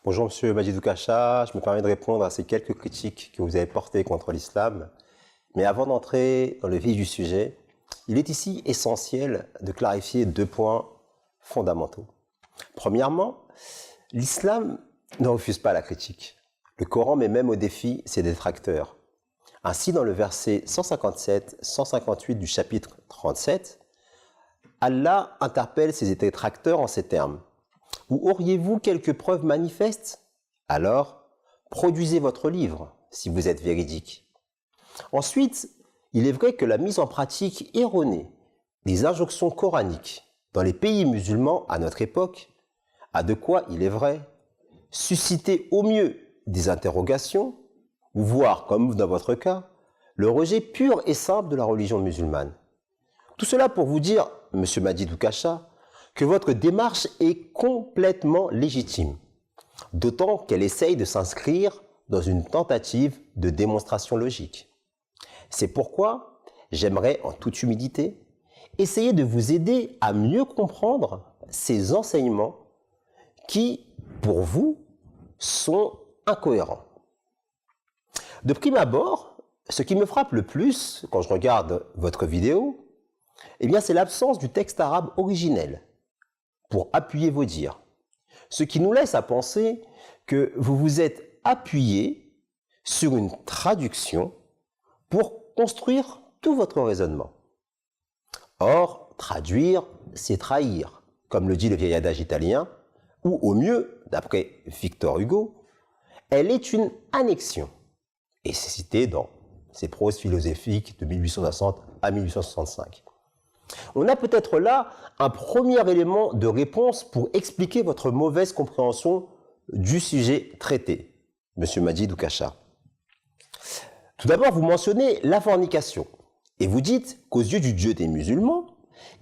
Bonjour Monsieur Majidou Kacha, je me permets de répondre à ces quelques critiques que vous avez portées contre l'islam. Mais avant d'entrer dans le vif du sujet, il est ici essentiel de clarifier deux points fondamentaux. Premièrement, l'islam ne refuse pas la critique. Le Coran met même au défi ses détracteurs. Ainsi, dans le verset 157-158 du chapitre 37, Allah interpelle ses détracteurs en ces termes. Ou auriez-vous quelques preuves manifestes? Alors, produisez votre livre, si vous êtes véridique. Ensuite, il est vrai que la mise en pratique erronée des injonctions coraniques dans les pays musulmans à notre époque a de quoi, il est vrai, susciter au mieux des interrogations, ou voire, comme dans votre cas, le rejet pur et simple de la religion musulmane. Tout cela pour vous dire, Monsieur Majidou Kacha, que votre démarche est complètement légitime, d'autant qu'elle essaye de s'inscrire dans une tentative de démonstration logique. C'est pourquoi j'aimerais, en toute humilité, essayer de vous aider à mieux comprendre ces enseignements qui, pour vous, sont incohérents. De prime abord, ce qui me frappe le plus quand je regarde votre vidéo, eh bien, c'est l'absence du texte arabe originel pour appuyer vos dires. Ce qui nous laisse à penser que vous vous êtes appuyé sur une traduction pour construire tout votre raisonnement. Or, traduire, c'est trahir, comme le dit le vieil adage italien, ou au mieux, d'après Victor Hugo, elle est une annexion. Et c'est cité dans ses proses philosophiques de 1860 à 1865. On a peut-être là un premier élément de réponse pour expliquer votre mauvaise compréhension du sujet traité, Monsieur Majidou Kacha. Tout d'abord, vous mentionnez la fornication et vous dites qu'aux yeux du Dieu des musulmans,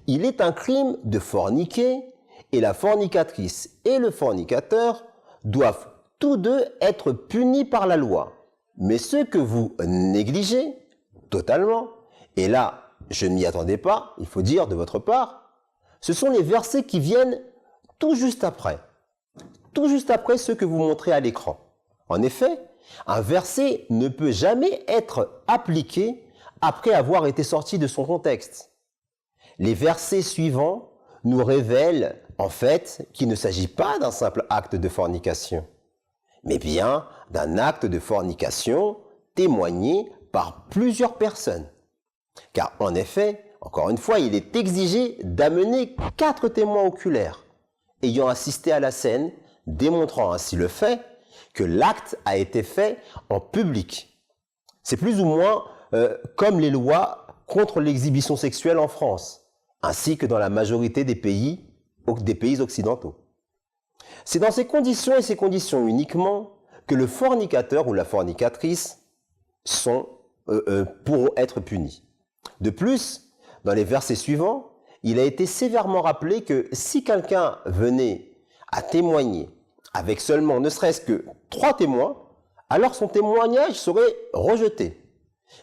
il est un crime de forniquer et la fornicatrice et le fornicateur doivent tous deux être punis par la loi. Mais ce que vous négligez totalement, et là, je ne m'y attendais pas, il faut dire, de votre part, ce sont les versets qui viennent tout juste après ceux que vous montrez à l'écran. En effet, un verset ne peut jamais être appliqué après avoir été sorti de son contexte. Les versets suivants nous révèlent en fait qu'il ne s'agit pas d'un simple acte de fornication, mais bien d'un acte de fornication témoigné par plusieurs personnes. Car en effet, encore une fois, il est exigé d'amener 4 témoins oculaires ayant assisté à la scène, démontrant ainsi le fait que l'acte a été fait en public. C'est plus ou moins comme les lois contre l'exhibition sexuelle en France, ainsi que dans la majorité des pays occidentaux. C'est dans ces conditions et ces conditions uniquement que le fornicateur ou la fornicatrice pourront être punis. De plus, dans les versets suivants, il a été sévèrement rappelé que si quelqu'un venait à témoigner avec seulement ne serait-ce que 3 témoins, alors son témoignage serait rejeté.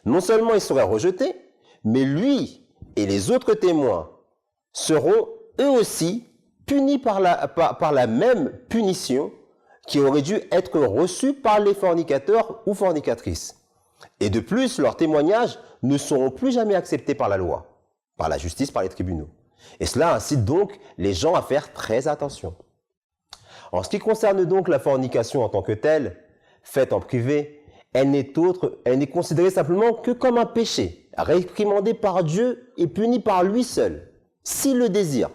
Non seulement il serait rejeté, mais lui et les autres témoins seront eux aussi punis par la même punition qui aurait dû être reçue par les fornicateurs ou fornicatrices. Et de plus, leurs témoignages ne seront plus jamais acceptés par la loi, par la justice, par les tribunaux. Et cela incite donc les gens à faire très attention. En ce qui concerne donc la fornication en tant que telle, faite en privé, elle n'est considérée simplement que comme un péché, réprimandé par Dieu et puni par lui seul, s'il le désire.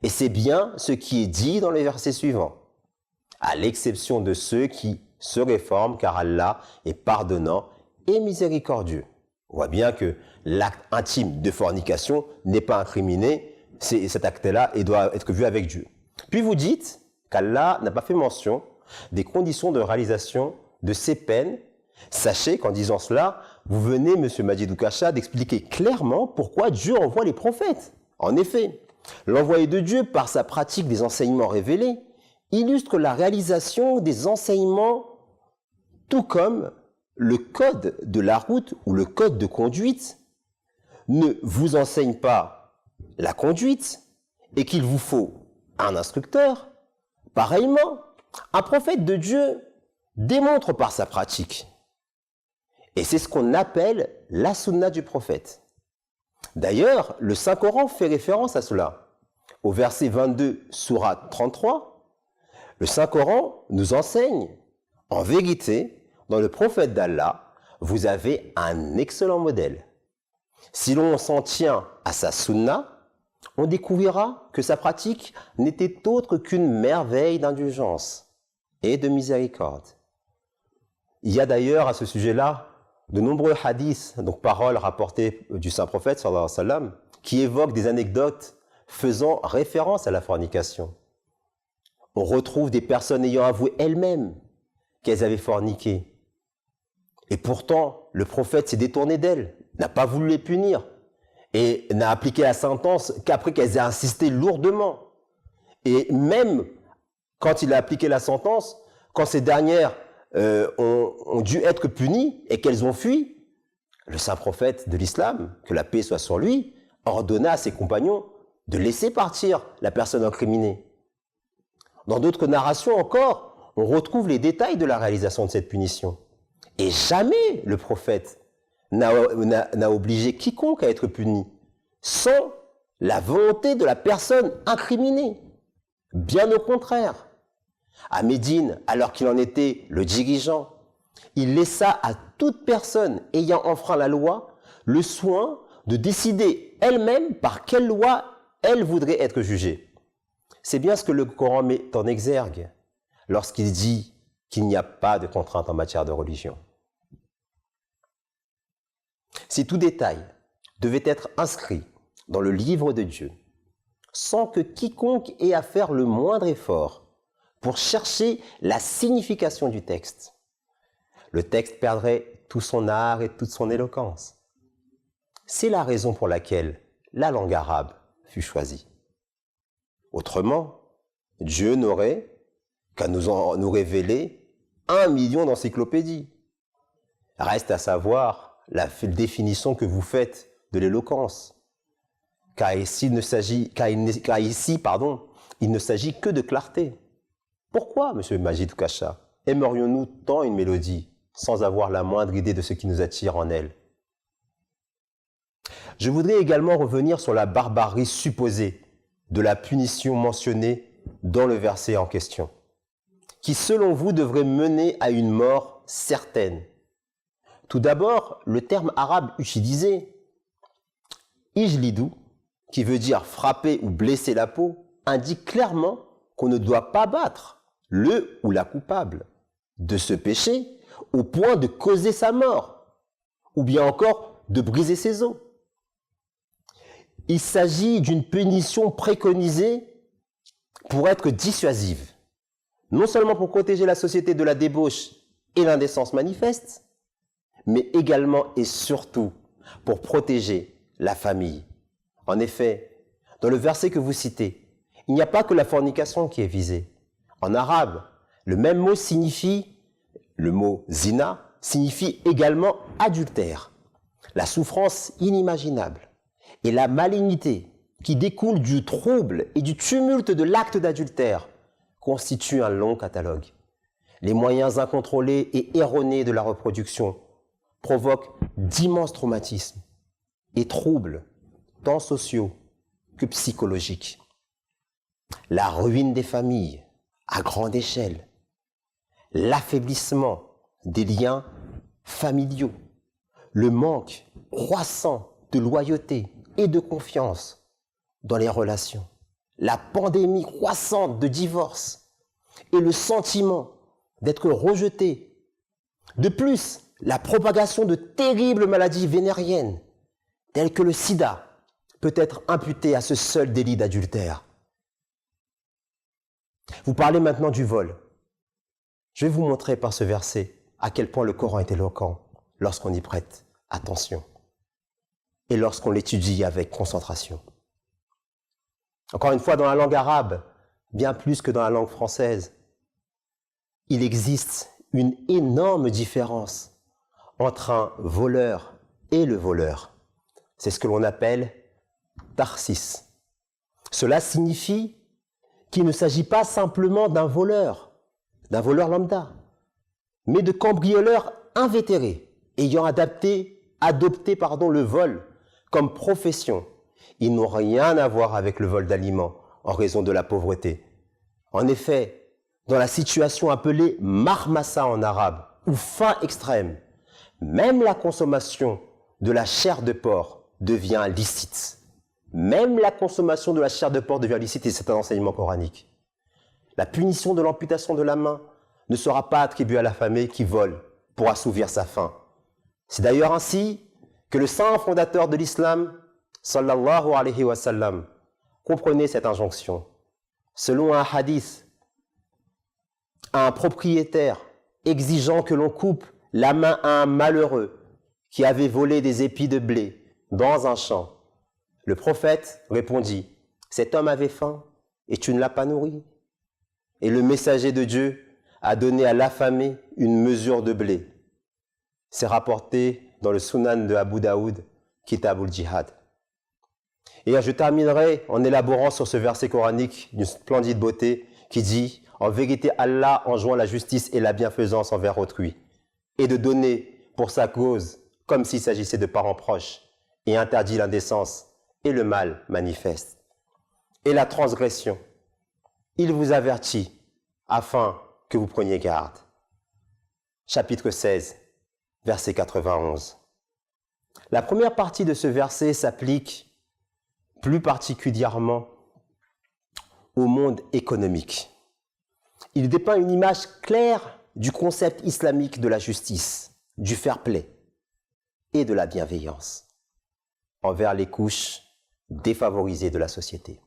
Et c'est bien ce qui est dit dans les versets suivants, à l'exception de ceux qui se réforment, car Allah est pardonnant et miséricordieux. On voit bien que l'acte intime de fornication n'est pas incriminé, cet acte-là et doit être vu avec Dieu. Puis vous dites qu'Allah n'a pas fait mention des conditions de réalisation de ces peines. Sachez qu'en disant cela, vous venez, Monsieur Majidou Kacha, d'expliquer clairement pourquoi Dieu envoie les prophètes. En effet, l'envoyé de Dieu, par sa pratique des enseignements révélés, illustre la réalisation des enseignements, tout comme le code de la route ou le code de conduite ne vous enseigne pas la conduite et qu'il vous faut un instructeur. Pareillement, Un prophète de Dieu démontre par sa pratique. Et c'est ce qu'on appelle la sunna du prophète. D'ailleurs, le Saint-Coran fait référence à cela. Au verset 22, sourate 33, le Saint-Coran nous enseigne, en vérité, dans le prophète d'Allah, vous avez un excellent modèle. Si l'on s'en tient à sa sunna, on découvrira que sa pratique n'était autre qu'une merveille d'indulgence et de miséricorde. Il y a d'ailleurs à ce sujet-là de nombreux hadiths, donc paroles rapportées du saint prophète, sallallahu alayhi wa sallam, qui évoquent des anecdotes faisant référence à la fornication. On retrouve des personnes ayant avoué elles-mêmes qu'elles avaient forniqué. Et pourtant, le prophète s'est détourné d'elles, n'a pas voulu les punir et n'a appliqué la sentence qu'après qu'elles aient insisté lourdement. Et même quand il a appliqué la sentence, quand ces dernières ont dû être punies et qu'elles ont fui, le saint prophète de l'islam, que la paix soit sur lui, ordonna à ses compagnons de laisser partir la personne incriminée. Dans d'autres narrations encore, on retrouve les détails de la réalisation de cette punition. Et jamais le prophète n'a obligé quiconque à être puni, sans la volonté de la personne incriminée. Bien au contraire. À Médine, alors qu'il en était le dirigeant, il laissa à toute personne ayant enfreint la loi le soin de décider elle-même par quelle loi elle voudrait être jugée. C'est bien ce que le Coran met en exergue lorsqu'il dit qu'il n'y a pas de contrainte en matière de religion. Si tout détail devait être inscrit dans le livre de Dieu, sans que quiconque ait à faire le moindre effort pour chercher la signification du texte, le texte perdrait tout son art et toute son éloquence. C'est la raison pour laquelle la langue arabe fut choisie. Autrement, Dieu n'aurait qu'à nous révéler 1 million d'encyclopédies. Reste à savoir la définition que vous faites de l'éloquence. Car ici, il ne s'agit que de clarté. Pourquoi, M. Majid Kacha, aimerions-nous tant une mélodie sans avoir la moindre idée de ce qui nous attire en elle? Je voudrais également revenir sur la barbarie supposée de la punition mentionnée dans le verset en question, qui selon vous devrait mener à une mort certaine. Tout d'abord, le terme arabe utilisé, ijlidou, qui veut dire frapper ou blesser la peau, indique clairement qu'on ne doit pas battre le ou la coupable de ce péché au point de causer sa mort, ou bien encore de briser ses os. Il s'agit d'une punition préconisée pour être dissuasive, non seulement pour protéger la société de la débauche et l'indécence manifeste, mais également et surtout pour protéger la famille. En effet, dans le verset que vous citez, il n'y a pas que la fornication qui est visée. En arabe, le même mot le mot zina, signifie également adultère, la souffrance inimaginable et la malignité qui découle du trouble et du tumulte de l'acte d'adultère constituent un long catalogue. Les moyens incontrôlés et erronés de la reproduction provoquent d'immenses traumatismes et troubles, tant sociaux que psychologiques. La ruine des familles à grande échelle, l'affaiblissement des liens familiaux, le manque croissant de loyauté et de confiance dans les relations, la pandémie croissante de divorce et le sentiment d'être rejeté. De plus, la propagation de terribles maladies vénériennes, telles que le sida, peut être imputée à ce seul délit d'adultère. Vous parlez maintenant du vol. Je vais vous montrer par ce verset à quel point le Coran est éloquent lorsqu'on y prête attention et lorsqu'on l'étudie avec concentration. Encore une fois, dans la langue arabe, bien plus que dans la langue française, il existe une énorme différence entre un voleur et le voleur. C'est ce que l'on appelle tarsis. Cela signifie qu'il ne s'agit pas simplement d'un voleur, d'un voleur lambda, mais de cambrioleurs invétérés, ayant adopté le vol comme profession. Ils n'ont rien à voir avec le vol d'aliments en raison de la pauvreté. En effet, dans la situation appelée marmassa en arabe, ou faim extrême, même la consommation de la chair de porc devient licite. Même la consommation de la chair de porc devient licite et c'est un enseignement coranique. La punition de l'amputation de la main ne sera pas attribuée à la famille qui vole pour assouvir sa faim. C'est d'ailleurs ainsi que le saint fondateur de l'islam, sallallahu alayhi wa sallam, comprenait cette injonction. Selon un hadith, un propriétaire exigeant que l'on coupe la main à un malheureux qui avait volé des épis de blé dans un champ, le prophète répondit, « Cet homme avait faim et tu ne l'as pas nourri. » Et le messager de Dieu a donné à l'affamé une mesure de blé. C'est rapporté dans le Sunan de Abu Daoud, Kitab al-Jihad. Et je terminerai en élaborant sur ce verset coranique d'une splendide beauté qui dit « En vérité, Allah enjoint la justice et la bienfaisance envers autrui, et de donner pour sa cause comme s'il s'agissait de parents proches, et interdit l'indécence et le mal manifeste. Et la transgression, il vous avertit afin que vous preniez garde. » Chapitre 16, verset 91. La première partie de ce verset s'applique plus particulièrement au monde économique. Il dépeint une image claire du concept islamique de la justice, du fair play et de la bienveillance envers les couches défavorisées de la société.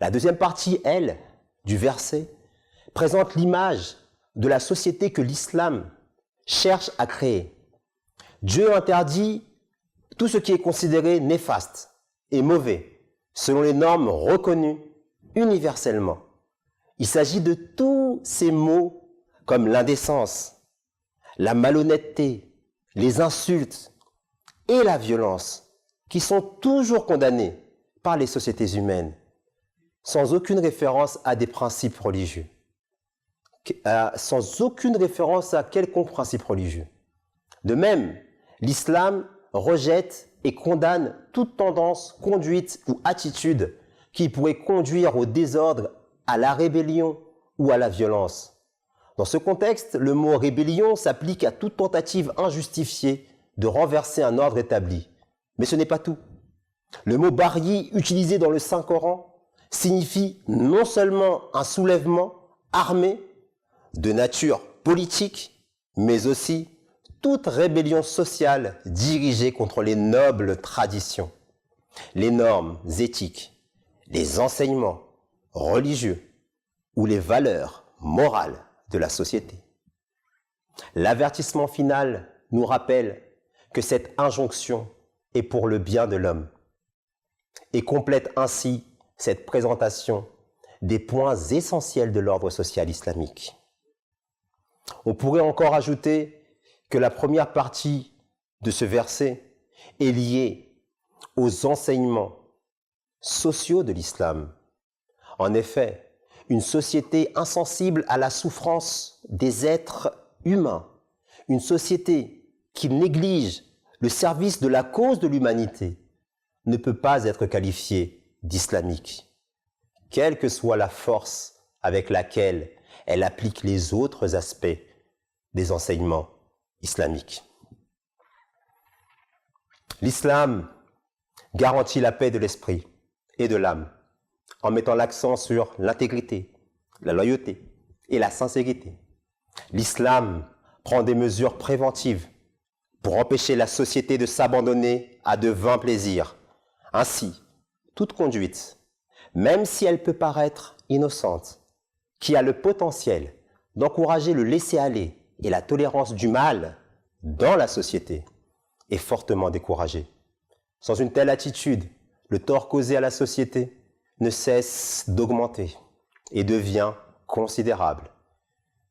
La deuxième partie, elle, du verset, présente l'image de la société que l'islam cherche à créer. Dieu interdit tout ce qui est considéré néfaste et mauvais, selon les normes reconnues universellement. Il s'agit de tous ces maux comme l'indécence, la malhonnêteté, les insultes et la violence qui sont toujours condamnés par les sociétés humaines, sans aucune référence à des principes religieux, sans aucune référence à quelconque principe religieux. De même, l'islam rejette et condamne toute tendance, conduite ou attitude qui pourrait conduire au désordre, à la rébellion ou à la violence. Dans ce contexte, le mot rébellion s'applique à toute tentative injustifiée de renverser un ordre établi. Mais ce n'est pas tout. Le mot baghi, utilisé dans le Saint-Coran, signifie non seulement un soulèvement armé de nature politique, mais aussi toute rébellion sociale dirigée contre les nobles traditions, les normes éthiques, les enseignements religieux ou les valeurs morales de la société. L'avertissement final nous rappelle que cette injonction est pour le bien de l'homme et complète ainsi cette présentation des points essentiels de l'ordre social islamique. On pourrait encore ajouter que la première partie de ce verset est liée aux enseignements sociaux de l'islam. En effet, une société insensible à la souffrance des êtres humains, une société qui néglige le service de la cause de l'humanité, ne peut pas être qualifiée d'islamique, quelle que soit la force avec laquelle elle applique les autres aspects des enseignements islamiques. L'islam garantit la paix de l'esprit et de l'âme en mettant l'accent sur l'intégrité, la loyauté et la sincérité. L'islam prend des mesures préventives pour empêcher la société de s'abandonner à de vains plaisirs. Ainsi, toute conduite, même si elle peut paraître innocente, qui a le potentiel d'encourager le laisser-aller et la tolérance du mal dans la société, est fortement découragée. Sans une telle attitude, le tort causé à la société ne cesse d'augmenter et devient considérable.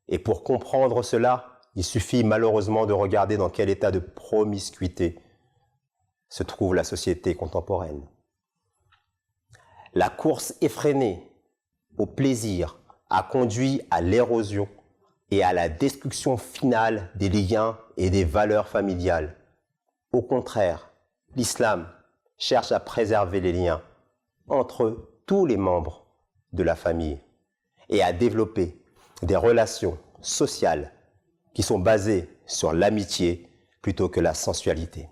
Et pour comprendre cela, il suffit malheureusement de regarder dans quel état de promiscuité se trouve la société contemporaine. La course effrénée au plaisir, a conduit à l'érosion et à la destruction finale des liens et des valeurs familiales. Au contraire, l'islam cherche à préserver les liens entre tous les membres de la famille et à développer des relations sociales qui sont basées sur l'amitié plutôt que la sensualité.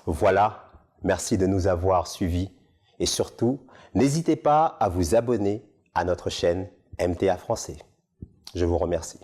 Voilà, merci de nous avoir suivis et surtout, n'hésitez pas à vous abonner à notre chaîne MTA Français. Je vous remercie.